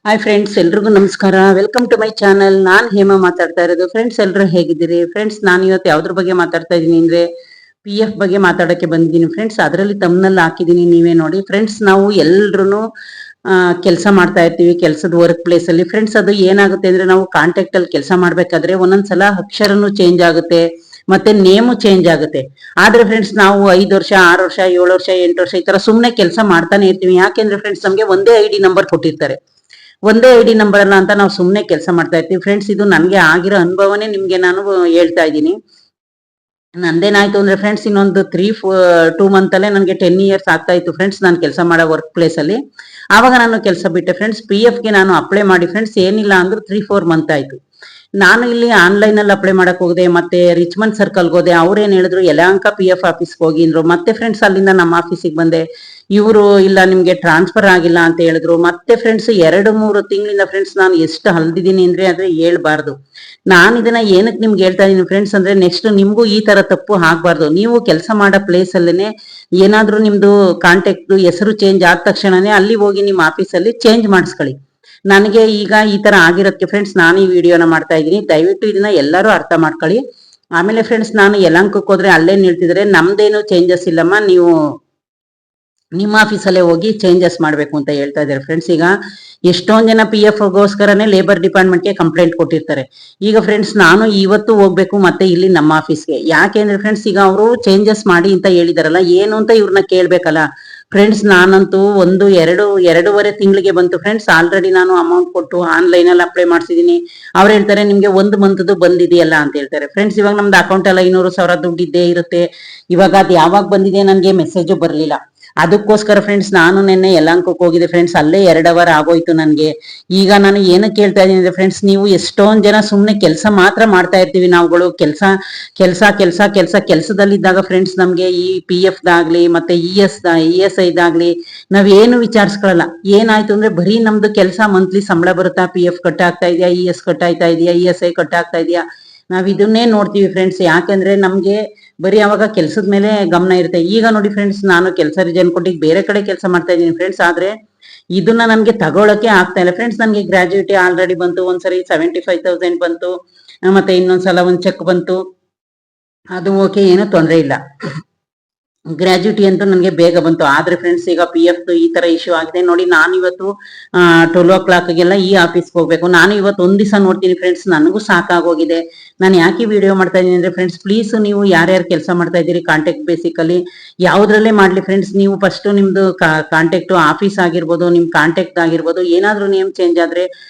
Hi friends, ಎಲ್ರಿಗೂ ನಮಸ್ಕಾರ. Welcome to my channel. ನಾನ್ ಹೇಮಾ ಮಾತಾಡ್ತಾ ಇರೋದು. ಫ್ರೆಂಡ್ಸ್, ಎಲ್ಲರೂ ಹೇಗಿದ್ದೀರಿ? ಫ್ರೆಂಡ್ಸ್, ನಾನು ಇವತ್ತು ಯಾವ್ದ್ರ ಬಗ್ಗೆ ಮಾತಾಡ್ತಾ ಇದ್ದೀನಿ ಅಂದ್ರೆ PF ಬಗ್ಗೆ ಮಾತಾಡಕ್ಕೆ ಬಂದಿದ್ದೀನಿ ಫ್ರೆಂಡ್ಸ್. ಅದರಲ್ಲಿ ತಮ್ಮನಲ್ಲಿ ಹಾಕಿದ್ದೀನಿ, ನೀವೇ ನೋಡಿ ಫ್ರೆಂಡ್ಸ್. ನಾವು ಎಲ್ರು ಕೆಲಸ ಮಾಡ್ತಾ ಇರ್ತೀವಿ, ಕೆಲಸದ ವರ್ಕ್ ಪ್ಲೇಸ್ ಅಲ್ಲಿ ಫ್ರೆಂಡ್ಸ್. ಅದು ಏನಾಗುತ್ತೆ ಅಂದ್ರೆ, ನಾವು ಕಾಂಟ್ಯಾಕ್ಟ್ ಅಲ್ಲಿ ಕೆಲಸ ಮಾಡ್ಬೇಕಾದ್ರೆ ಒಂದೊಂದ್ಸಲ ಅಕ್ಷರನು ಚೇಂಜ್ ಆಗುತ್ತೆ, ಮತ್ತೆ ನೇಮು ಚೇಂಜ್ ಆಗುತ್ತೆ. ಆದ್ರೆ ಫ್ರೆಂಡ್ಸ್, ನಾವು 5 ವರ್ಷ 6 ವರ್ಷ 7 ವರ್ಷ 8 ವರ್ಷ ಈ ತರ ಸುಮ್ನೆ ಕೆಲಸ ಮಾಡ್ತಾನೆ ಇರ್ತೀವಿ. ಯಾಕೆಂದ್ರೆ ಫ್ರೆಂಡ್ಸ್, ನಮ್ಗೆ ಒಂದೇ ID ನಂಬರ್ ಕೊಟ್ಟಿರ್ತಾರೆ. ಒಂದೇ ID ನಂಬರ್ ಅಲ್ಲ ಅಂತ ನಾವು ಸುಮ್ನೆ ಕೆಲಸ ಮಾಡ್ತಾ ಇರ್ತೀವಿ ಫ್ರೆಂಡ್ಸ್. ಇದು ನನ್ಗೆ ಆಗಿರೋ ಅನುಭವನೇ ನಿಮ್ಗೆ ನಾನು ಹೇಳ್ತಾ ಇದ್ದೀನಿ. ನಂದೇನಾಯ್ತು ಅಂದ್ರೆ ಫ್ರೆಂಡ್ಸ್, ಇನ್ನೊಂದು 2 ಮಂತ್ ಅಲ್ಲೇ ನನಗೆ 10 years ಆಗ್ತಾ ಇತ್ತು ಫ್ರೆಂಡ್ಸ್, ನಾನು ಕೆಲಸ ಮಾಡೋ ವರ್ಕ್ ಪ್ಲೇಸ್ ಅಲ್ಲಿ. ಆವಾಗ ನಾನು ಕೆಲಸ ಬಿಟ್ಟೆ ಫ್ರೆಂಡ್ಸ್. PF ಗೆ ನಾನು ಅಪ್ಲೈ ಮಾಡಿ ಫ್ರೆಂಡ್ಸ್, ಏನಿಲ್ಲ ಅಂದ್ರೂ 3-4 ಮಂತ್ ಆಯ್ತು. ನಾನು ಇಲ್ಲಿ ಆನ್ಲೈನ್ ಅಲ್ಲಿ ಅಪ್ಲೈ ಮಾಡಕ್ ಹೋದೆ, ಮತ್ತೆ ರಿಚ್ಮಂಡ್ ಸರ್ಕಲ್ ಹೋದೆ. ಅವ್ರೇನ್ ಹೇಳಿದ್ರು, ಯಲಹಂಕ PF ಆಫೀಸ್ಗೆ ಹೋಗಿ ಅಂದ್ರು. ಮತ್ತೆ ಫ್ರೆಂಡ್ಸ್, ಅಲ್ಲಿಂದ ನಮ್ಮ ಆಫೀಸಿಗೆ ಬಂದೆ. ಇವರು ಇಲ್ಲ, ನಿಮ್ಗೆ ಟ್ರಾನ್ಸ್ಫರ್ ಆಗಿಲ್ಲ ಅಂತ ಹೇಳಿದ್ರು. ಮತ್ತೆ ಫ್ರೆಂಡ್ಸ್, 2-3 ತಿಂಗಳಿಂದ ಫ್ರೆಂಡ್ಸ್ ನಾನು ಎಷ್ಟು ಹಲ್ದಿದ್ದೀನಿ ಅಂದ್ರೆ ಅದೇ ಹೇಳ್ಬಾರ್ದು. ನಾನು ಇದನ್ನ ಏನಕ್ಕೆ ನಿಮ್ಗೆ ಹೇಳ್ತಾ ಇದೀನಿ ಫ್ರೆಂಡ್ಸ್ ಅಂದ್ರೆ, ನೆಕ್ಸ್ಟ್ ನಿಮ್ಗೂ ಈ ತರ ತಪ್ಪು ಆಗ್ಬಾರ್ದು. ನೀವು ಕೆಲಸ ಮಾಡೋ ಪ್ಲೇಸ್ ಅಲ್ಲೇನೆ ಏನಾದ್ರೂ ನಿಮ್ದು ಕಾಂಟ್ಯಾಕ್ಟ್ ಹೆಸರು ಚೇಂಜ್ ಆದ ತಕ್ಷಣನೇ ಅಲ್ಲಿ ಹೋಗಿ ನಿಮ್ಮ ಆಫೀಸಲ್ಲಿ ಚೇಂಜ್ ಮಾಡಿಸ್ಕೊಳ್ಳಿ. ನನಗೆ ಈಗ ಈ ತರ ಆಗಿರೋದಕ್ಕೆ ಫ್ರೆಂಡ್ಸ್ ನಾನು ಈ ವಿಡಿಯೋನ ಮಾಡ್ತಾ ಇದ್ದೀನಿ. ದಯವಿಟ್ಟು ಇದನ್ನ ಎಲ್ಲರೂ ಅರ್ಥ ಮಾಡ್ಕೊಳ್ಳಿ. ಆಮೇಲೆ ಫ್ರೆಂಡ್ಸ್, ನಾನು ಯಲಹಂಕಕ್ಕೆ ಹೋದ್ರೆ ಅಲ್ಲೇ ನಿಲ್ತಿದ್ರೆ, ನಮ್ದೇನು ಚೇಂಜಸ್ ಇಲ್ಲಮ್ಮ, ನೀವು ನಿಮ್ಮ ಆಫೀಸಲ್ಲೇ ಹೋಗಿ ಚೇಂಜಸ್ ಮಾಡ್ಬೇಕು ಅಂತ ಹೇಳ್ತಾ ಇದ್ದಾರೆ ಫ್ರೆಂಡ್ಸ್. ಈಗ ಎಷ್ಟೊಂದ್ ಜನ PF ಗೋಸ್ಕರನೇ ಲೇಬರ್ ಡಿಪಾರ್ಟ್ಮೆಂಟ್ಗೆ ಕಂಪ್ಲೇಂಟ್ ಕೊಟ್ಟಿರ್ತಾರೆ. ಈಗ ಫ್ರೆಂಡ್ಸ್, ನಾನು ಇವತ್ತು ಹೋಗ್ಬೇಕು ಮತ್ತೆ ಇಲ್ಲಿ ನಮ್ಮ ಆಫೀಸ್ಗೆ. ಯಾಕೆಂದ್ರೆ ಫ್ರೆಂಡ್ಸ್, ಈಗ ಅವರು ಚೇಂಜಸ್ ಮಾಡಿ ಅಂತ ಹೇಳಿದಾರಲ್ಲ, ಏನು ಅಂತ ಇವ್ರನ್ನ ಕೇಳ್ಬೇಕಲ್ಲ ಫ್ರೆಂಡ್ಸ್. ನಾನಂತೂ 2-2.5 ತಿಂಗಳಿಗೆ ಬಂತು ಫ್ರೆಂಡ್ಸ್. ಆಲ್ರೆಡಿ ನಾನು ಅಮೌಂಟ್ ಕೊಟ್ಟು ಆನ್ಲೈನ್ ಅಲ್ಲಿ ಅಪ್ಲೈ ಮಾಡ್ಸಿದೀನಿ. ಅವ್ರು ಹೇಳ್ತಾರೆ, ನಿಮ್ಗೆ 1 ಮಂತ್ದು ಬಂದಿದೆಯಲ್ಲ ಅಂತ ಹೇಳ್ತಾರೆ ಫ್ರೆಂಡ್ಸ್. ಇವಾಗ ನಮ್ದು ಅಕೌಂಟ್ ಎಲ್ಲ 500,000 ದುಡ್ಡು ಇದ್ದೇ ಇರುತ್ತೆ. ಇವಾಗ ಅದು ಯಾವಾಗ ಬಂದಿದೆ ನನಗೆ ಮೆಸೇಜು ಬರ್ಲಿಲ್ಲ. ಅದಕ್ಕೋಸ್ಕರ ಫ್ರೆಂಡ್ಸ್, ನಾನು ನಿನ್ನೆ ಯಲಹಂಕಕ್ಕೆ ಹೋಗಿದೆ ಫ್ರೆಂಡ್ಸ್. ಅಲ್ಲೇ 2 ಅವರ್ ಆಗೋಯ್ತು ನನ್ಗೆ. ಈಗ ನಾನು ಏನಕ್ಕೆ ಕೇಳ್ತಾ ಇದೀನಿ ಅಂದ್ರೆ ಫ್ರೆಂಡ್ಸ್, ನೀವು ಎಷ್ಟೊಂದ್ ಜನ ಸುಮ್ನೆ ಕೆಲಸ ಮಾತ್ರ ಮಾಡ್ತಾ ಇರ್ತೀವಿ ನಾವುಗಳು. ಕೆಲಸ ಕೆಲಸ ಕೆಲಸ ಕೆಲಸ ಕೆಲಸದಲ್ಲಿದ್ದಾಗ ಫ್ರೆಂಡ್ಸ್, ನಮ್ಗೆ ಈ PF ದಾಗ್ಲಿ ಮತ್ತೆ ESI ದಾಗ್ಲಿ ನಾವೇನು ವಿಚಾರಿಸ್ಕೊಳ್ಳಲ್ಲ. ಏನಾಯ್ತು ಅಂದ್ರೆ, ಬರೀ ನಮ್ದು ಕೆಲಸ ಮಂತ್ಲಿ ಸಂಬಳ ಬರುತ್ತಾ, PF ಕಟ್ ಆಗ್ತಾ ಇದೆಯಾ, ES ಕಟ್ ಆಯ್ತಾ ಇದೆಯಾ, ESI ಕಟ್ ಆಗ್ತಾ ಇದೆಯಾ, ನಾವ್ ಇದನ್ನೇ ನೋಡ್ತೀವಿ ಫ್ರೆಂಡ್ಸ್. ಯಾಕೆಂದ್ರೆ ನಮ್ಗೆ ಬರೀ ಅವಾಗ ಕೆಲ್ಸದ ಮೇಲೆ ಗಮನ ಇರುತ್ತೆ. ಈಗ ನೋಡಿ ಫ್ರೆಂಡ್ಸ್, ನಾನು ಕೆಲಸ ರಿಸೈನ್ ಕೊಟ್ಟು ಬೇರೆ ಕಡೆ ಕೆಲಸ ಮಾಡ್ತಾ ಇದ್ದೀನಿ ಫ್ರೆಂಡ್ಸ್. ಆದ್ರೆ ಇದನ್ನ ನನ್ಗೆ ತಗೊಳಕ್ಕೆ ಆಗ್ತಾ ಇಲ್ಲ ಫ್ರೆಂಡ್ಸ್. ನನ್ಗೆ ಗ್ರಾಜ್ಯುಯಿಟಿ ಆಲ್ರೆಡಿ ಬಂತು. ಒಂದ್ಸರಿ 75,000 ಬಂತು, ಮತ್ತೆ ಇನ್ನೊಂದ್ಸಲ ಒಂದ್ ಚೆಕ್ ಬಂತು. ಅದು ಓಕೆ, ಏನು ತೊಂದರೆ ಇಲ್ಲ. ಗ್ರಾಜ್ಯುಟಿ ಅಂತೂ ನನಗೆ ಬೇಗ ಬಂತು. ಆದ್ರೆ ಫ್ರೆಂಡ್ಸ್, ಈಗ PF ಈ ತರ ಇಶ್ಯೂ ಆಗಿದೆ ನೋಡಿ. ನಾನು ಇವತ್ತು 12 o'clockಗೆಲ್ಲ ಈ ಆಫೀಸ್ಗೆ ಹೋಗ್ಬೇಕು. ನಾನು ಇವತ್ತು ಒಂದ್ ದಿವಸ ನೋಡ್ತೀನಿ ಫ್ರೆಂಡ್ಸ್, ನನಗೂ ಸಾಕಾಗೋಗಿದೆ. ನಾನು ಯಾಕೆ ವಿಡಿಯೋ ಮಾಡ್ತಾ ಇದೀನಿ ಅಂದ್ರೆ ಫ್ರೆಂಡ್ಸ್, ಪ್ಲೀಸ್ ನೀವು ಯಾರ್ಯಾರು ಕೆಲಸ ಮಾಡ್ತಾ ಇದ್ದೀರಿ ಕಾಂಟ್ಯಾಕ್ಟ್ ಬೇಸಿಕಲಿ ಯಾವ್ದ್ರಲ್ಲೇ ಮಾಡ್ಲಿ ಫ್ರೆಂಡ್ಸ್, ನೀವು ಫಸ್ಟ್ ನಿಮ್ದು ಕಾಂಟ್ಯಾಕ್ಟ್ ಆಫೀಸ್ ಆಗಿರ್ಬೋದು, ನಿಮ್ ಕಾಂಟ್ಯಾಕ್ಟ್ ಆಗಿರ್ಬೋದು, ಏನಾದ್ರೂ ನೇಮ್ ಚೇಂಜ್ ಆದ್ರೆ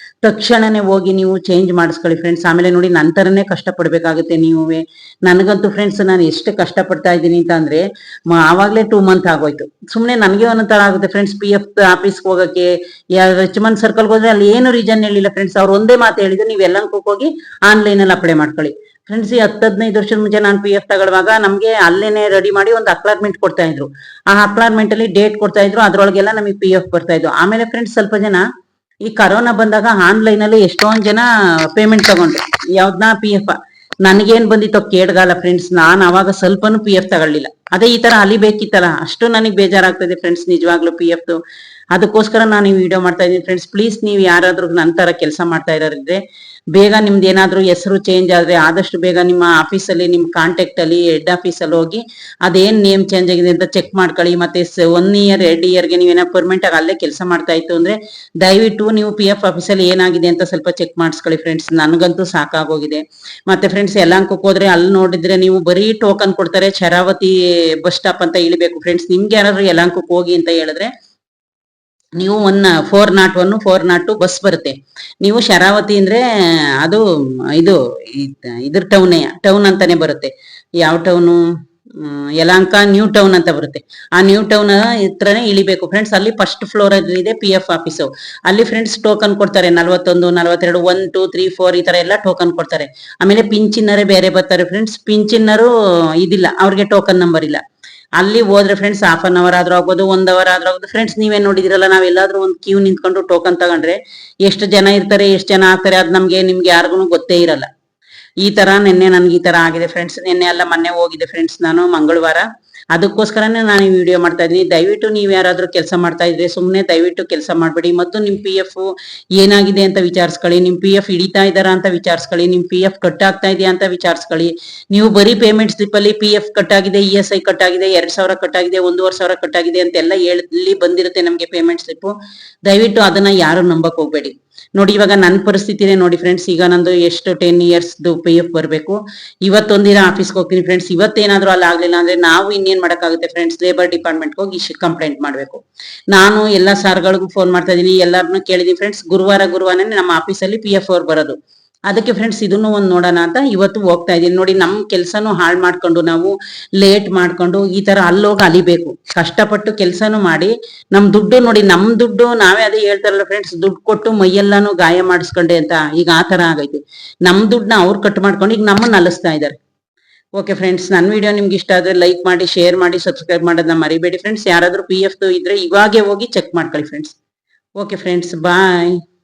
ತಕ್ಷಣನೇ ಹೋಗಿ ನೀವು ಚೇಂಜ್ ಮಾಡಿಸ್ಕೊಳ್ಳಿ ಫ್ರೆಂಡ್ಸ್. ಆಮೇಲೆ ನೋಡಿ, ನಂತರನೇ ಕಷ್ಟ ಪಡ್ಬೇಕಾಗುತ್ತೆ ನೀವೇ. ನನಗಂತೂ ಫ್ರೆಂಡ್ಸ್, ನಾನು ಎಷ್ಟು ಕಷ್ಟ ಪಡ್ತಾ ಇದ್ದೀನಿ ಅಂತ ಅಂದ್ರೆ, ಆವಾಗ್ಲೇ 2 ಮಂತ್ ಆಗೋಯ್ತು. ಸುಮ್ನೆ ನನಗೆ ಒಂದೊಂಥರ ಆಗುತ್ತೆ ಫ್ರೆಂಡ್ಸ್, PF ಆಫೀಸ್ಗೆ ಹೋಗಕ್ಕೆ. ರಿಚ್ಮಂಡ್ ಸರ್ಕಲ್ಗೆ ಹೋದ್ರೆ ಅಲ್ಲಿ ಏನು ರೀಸನ್ ಹೇಳಿಲ್ಲ ಫ್ರೆಂಡ್ಸ್. ಅವ್ರು ಒಂದೇ ಮಾತು ಹೇಳಿದ್ರು, ನೀವು ಯಲಹಂಕಕ್ಕೆ ಹೋಗಿ ಆನ್ಲೈನ್ ಅಲ್ಲಿ ಅಪ್ಲೈ ಮಾಡ್ಕೊಳ್ಳಿ. ಫ್ರೆಂಡ್ಸ್, ಈ 10-15 ವರ್ಷದ ಮುಂಚೆ ನಾನು PF ತಗೊಳ್ಳುವಾಗ ನಮ್ಗೆ ಅಲ್ಲೇನೆ ರೆಡಿ ಮಾಡಿ ಒಂದು ಅಕ್ಲಾರ್ಮೆಂಟ್ ಕೊಡ್ತಾ ಇದ್ರು. ಆ ಅಕ್ಲಾರ್ಮೆಂಟ್ ಅಲ್ಲಿ ಡೇಟ್ ಕೊಡ್ತಾ ಇದ್ರು, ಅದ್ರೊಳಗೆಲ್ಲ ನಮಗೆ PF ಬರ್ತಾ ಇದ್ರು. ಆಮೇಲೆ ಫ್ರೆಂಡ್ಸ್, ಸ್ವಲ್ಪ ಜನ ಈ ಕರೋನಾ ಬಂದಾಗ ಆನ್ಲೈನ್ ಅಲ್ಲಿ ಎಷ್ಟೊಂದ್ ಜನ ಪೇಮೆಂಟ್ ತಗೊಂಡ್ರು. ಯಾವ್ದನ್ನ PF. ನನ್ಗೇನ್ ಬಂದಿತ್ತೋ ಕೇಡ್ಗಾಲ ಫ್ರೆಂಡ್ಸ್. ನಾನ್ ಅವಾಗ ಸ್ವಲ್ಪನೂ PF ತಗೊಳ್ಳಿಲ್ಲ. ಅದೇ ಈ ತರ ಅಲಿಬೇಕಿತ್ತಲ್ಲ, ಅಷ್ಟು ನನಗೆ ಬೇಜಾರಾಗ್ತದೆ ಫ್ರೆಂಡ್ಸ್ ನಿಜವಾಗ್ಲೂ PF. ಅದಕ್ಕೋಸ್ಕರ ನಾನು ಈ ವಿಡಿಯೋ ಮಾಡ್ತಾ ಇದ್ದೀನಿ ಫ್ರೆಂಡ್ಸ್. ಪ್ಲೀಸ್, ನೀವು ಯಾರಾದ್ರೂ ನಂತರ ಕೆಲಸ ಮಾಡ್ತಾ ಇರೋರಿದ್ರೆ, ಬೇಗ ನಿಮ್ದು ಏನಾದ್ರೂ ಹೆಸರು ಚೇಂಜ್ ಆದ್ರೆ ಆದಷ್ಟು ಬೇಗ ನಿಮ್ಮ ಆಫೀಸಲ್ಲಿ, ನಿಮ್ ಕಾಂಟ್ಯಾಕ್ಟ್ ಅಲ್ಲಿ ಹೆಡ್ ಆಫೀಸಲ್ಲಿ ಹೋಗಿ ಅದೇನ್ ನೇಮ್ ಚೇಂಜ್ ಆಗಿದೆ ಅಂತ ಚೆಕ್ ಮಾಡ್ಕೊಳ್ಳಿ. ಮತ್ತೆ 1 year 2 yearಗೆ ನೀವೇನೋ ಪರ್ಮನೆಂಟ್ ಆಗಿ ಅಲ್ಲೇ ಕೆಲಸ ಮಾಡ್ತಾ ಇತ್ತು ಅಂದ್ರೆ, ದಯವಿಟ್ಟು ನೀವು PF ಆಫೀಸಲ್ಲಿ ಏನಾಗಿದೆ ಅಂತ ಸ್ವಲ್ಪ ಚೆಕ್ ಮಾಡಿಸ್ಕೊಳ್ಳಿ ಫ್ರೆಂಡ್ಸ್. ನನಗಂತೂ ಸಾಕಾಗೋಗಿದೆ. ಮತ್ತೆ ಫ್ರೆಂಡ್ಸ್, ಯಲಹಂಕಕ್ಕೆ ಹೋದ್ರೆ ಅಲ್ಲಿ ನೋಡಿದ್ರೆ ನೀವು ಬರೀ ಟೋಕನ್ ಕೊಡ್ತಾರೆ. ಶರಾವತಿ ಬಸ್ ಸ್ಟಾಪ್ ಅಂತ ಇಳಿಬೇಕು ಫ್ರೆಂಡ್ಸ್. ನಿಮ್ಗೆ ಯಾರಾದ್ರೂ ಯಲಹಂಕಕ್ಕೆ ಹೋಗಿ ಅಂತ ಹೇಳಿದ್ರೆ, ನೀವು 401 402 ಬಸ್ ಬರುತ್ತೆ. ನೀವು ಶರಾವತಿ ಅಂದ್ರೆ ಅದು ಇದು ಇದ್ರ ಟೌನ್ ಅಂತಾನೆ ಬರುತ್ತೆ. ಯಾವ ಟೌನು? ಯಲಹಂಕ ನ್ಯೂ ಟೌನ್ ಅಂತ ಬರುತ್ತೆ. ಆ ನ್ಯೂ ಟೌನ್ ಹತ್ರನೇ ಇಳಿಬೇಕು ಫ್ರೆಂಡ್ಸ್. ಅಲ್ಲಿ ಫಸ್ಟ್ ಫ್ಲೋರ್ ಅಲ್ಲಿ ಇದೆ PF ಆಫೀಸು. ಅಲ್ಲಿ ಫ್ರೆಂಡ್ಸ್ ಟೋಕನ್ ಕೊಡ್ತಾರೆ. 41 42 1 2 3 4 ಈ ತರ ಎಲ್ಲ ಟೋಕನ್ ಕೊಡ್ತಾರೆ. ಆಮೇಲೆ ಪಿಂಚಿನರೇ ಬೇರೆ ಬರ್ತಾರೆ ಫ್ರೆಂಡ್ಸ್. ಪಿಂಚಿನರು ಇದಿಲ್ಲ, ಅವ್ರಿಗೆ ಟೋಕನ್ ನಂಬರ್ ಇಲ್ಲ. ಅಲ್ಲಿ ಹೋದ್ರೆ ಫ್ರೆಂಡ್ಸ್, ಹಾಫ್ ಅನ್ ಅವರ್ ಆದ್ರೂ ಆಗ್ಬೋದು, 1 hour ಆದ್ರೂ ಆಗ್ಬೋದು ಫ್ರೆಂಡ್ಸ್. ನೀವೇ ನೋಡಿದಿರಲ್ಲ, ನಾವ್ ಎಲ್ಲಾದ್ರೂ ಒಂದು ಕ್ಯೂ ನಿಂತ್ಕೊಂಡು ಟೋಕನ್ ತಗೊಂಡ್ರೆ ಎಷ್ಟು ಜನ ಇರ್ತಾರೆ, ಎಷ್ಟು ಜನ ಆಗ್ತಾರೆ, ಅದ್ ನಿಮ್ಗೆ ಯಾರಿಗೂ ಗೊತ್ತೇ ಇರಲ್ಲ. ಈ ತರ ನಿನ್ನೆ ನನ್ಗೆ ಈ ತರ ಆಗಿದೆ ಫ್ರೆಂಡ್ಸ್. ನಿನ್ನೆ ಅಲ್ಲ ಮೊನ್ನೆ ಹೋಗಿದೆ ಫ್ರೆಂಡ್ಸ್ ನಾನು ಮಂಗಳವಾರ. ಅದಕ್ಕೋಸ್ಕರನೇ ನಾನು ಈ ವಿಡಿಯೋ ಮಾಡ್ತಾ ಇದ್ದೀನಿ. ದಯವಿಟ್ಟು ನೀವು ಯಾರಾದ್ರೂ ಕೆಲಸ ಮಾಡ್ತಾ ಇದ್ರೆ ಸುಮ್ಮನೆ ದಯವಿಟ್ಟು ಕೆಲಸ ಮಾಡಬೇಡಿ. ಮತ್ತು ನಿಮ್ ಪಿ ಎಫ್ ಏನಾಗಿದೆ ಅಂತ ವಿಚಾರಿಸ್ಕೊಳ್ಳಿ, ನಿಮ್ ಪಿ ಎಫ್ ಹಿಡಿತಾ ಇದಾರಾ ಅಂತ ವಿಚಾರಿಸ್ಕೊಳ್ಳಿ, ನಿಮ್ ಪಿ ಎಫ್ ಕಟ್ ಆಗ್ತಾ ಇದೆಯಾ ಅಂತ ವಿಚಾರಿಸ್ಕೊಳ್ಳಿ. ನೀವು ಬರೀ ಪೇಮೆಂಟ್ ಸ್ಲಿಪ್ ಅಲ್ಲಿ ಪಿ ಎಫ್ ಕಟ್ ಆಗಿದೆ, ESI ಕಟ್ ಆಗಿದೆ, 2,000 ಕಟ್ ಆಗಿದೆ, 1,500 ಕಟ್ ಆಗಿದೆ ಅಂತೆಲ್ಲ ಹೇಳಿ ಬಂದಿರುತ್ತೆ ನಮ್ಗೆ ಪೇಮೆಂಟ್ ಸ್ಲಿಪ್. ದಯವಿಟ್ಟು ಅದನ್ನ ಯಾರು ನಂಬಕ್ ಹೋಗ್ಬೇಡಿ. ನೋಡಿ ಇವಾಗ ನನ್ನ ಪರಿಸ್ಥಿತಿನೇ ನೋಡಿ ಫ್ರೆಂಡ್ಸ್. ಈಗ ನಂದು ಎಷ್ಟು 10 years ಪಿ ಎಫ್ ಬರ್ಬೇಕು. ಇವತ್ತೊಂದಿನ ಆಫೀಸ್ಗೆ ಹೋಗ್ತೀನಿ ಫ್ರೆಂಡ್ಸ್. ಇವತ್ತೇನಾದ್ರೂ ಅಲ್ಲಿ ಆಗ್ಲಿಲ್ಲ ಅಂದ್ರೆ ನಾವು ಇನ್ನೇನ್ ಮಾಡಕ್ಕಾಗುತ್ತೆ ಫ್ರೆಂಡ್ಸ್, ಲೇಬರ್ ಡಿಪಾರ್ಟ್ಮೆಂಟ್ ಹೋಗಿ ಕಂಪ್ಲೇಂಟ್ ಮಾಡ್ಬೇಕು. ನಾನು ಎಲ್ಲಾ ಸಾರ್ಗಳಿಗೂ ಫೋನ್ ಮಾಡ್ತಾ ಇದೀನಿ, ಎಲ್ಲಾರನ್ನೂ ಕೇಳಿದೀನಿ ಫ್ರೆಂಡ್ಸ್. ಗುರುವಾರನೇ ನಮ್ಮ ಆಫೀಸಲ್ಲಿ ಪಿ ಎಫ್ ಅವ್ರು ಬರೋದು. ಅದಕ್ಕೆ ಫ್ರೆಂಡ್ಸ್ ಇದನ್ನು ಒಂದ್ ನೋಡೋಣ ಅಂತ ಇವತ್ತು ಹೋಗ್ತಾ ಇದೀನಿ. ನೋಡಿ ನಮ್ ಕೆಲ್ಸನೂ ಹಾಳು ಮಾಡ್ಕೊಂಡು ನಾವು ಲೇಟ್ ಮಾಡ್ಕೊಂಡು ಈ ತರ ಅಲ್ಲೋಗಿ ಅಲಿಬೇಕು. ಕಷ್ಟಪಟ್ಟು ಕೆಲ್ಸನೂ ಮಾಡಿ ನಮ್ ದುಡ್ಡು ನೋಡಿ, ನಮ್ ದುಡ್ಡು ನಾವೇ ಅದೇ ಹೇಳ್ತಾರಲ್ಲ ಫ್ರೆಂಡ್ಸ್, ದುಡ್ಡು ಕೊಟ್ಟು ಮೈಯೆಲ್ಲಾನು ಗಾಯ ಮಾಡಿಸ್ಕೊಂಡೆ ಅಂತ. ಈಗ ಆ ತರ ಆಗೈತಿ. ನಮ್ ದುಡ್ಡನ್ನ ಅವ್ರು ಕಟ್ ಮಾಡ್ಕೊಂಡು ಈಗ ನಮ್ಮನ್ನ ಅಲಿಸ್ತಾ ಇದಾರೆ. ಓಕೆ ಫ್ರೆಂಡ್ಸ್, ನನ್ನ ವಿಡಿಯೋ ನಿಮ್ಗೆ ಇಷ್ಟ ಆದ್ರೆ ಲೈಕ್ ಮಾಡಿ, ಶೇರ್ ಮಾಡಿ, ಸಬ್ಸ್ಕ್ರೈಬ್ ಮಾಡೋದನ್ನ ಮರಿಬೇಡಿ ಫ್ರೆಂಡ್ಸ್. ಯಾರಾದ್ರೂ ಪಿ ಎಫ್ ಇದ್ರೆ ಇವಾಗೆ ಹೋಗಿ ಚೆಕ್ ಮಾಡ್ಕೊಳ್ಳಿ ಫ್ರೆಂಡ್ಸ್. ಓಕೆ ಫ್ರೆಂಡ್ಸ್, ಬಾಯ್.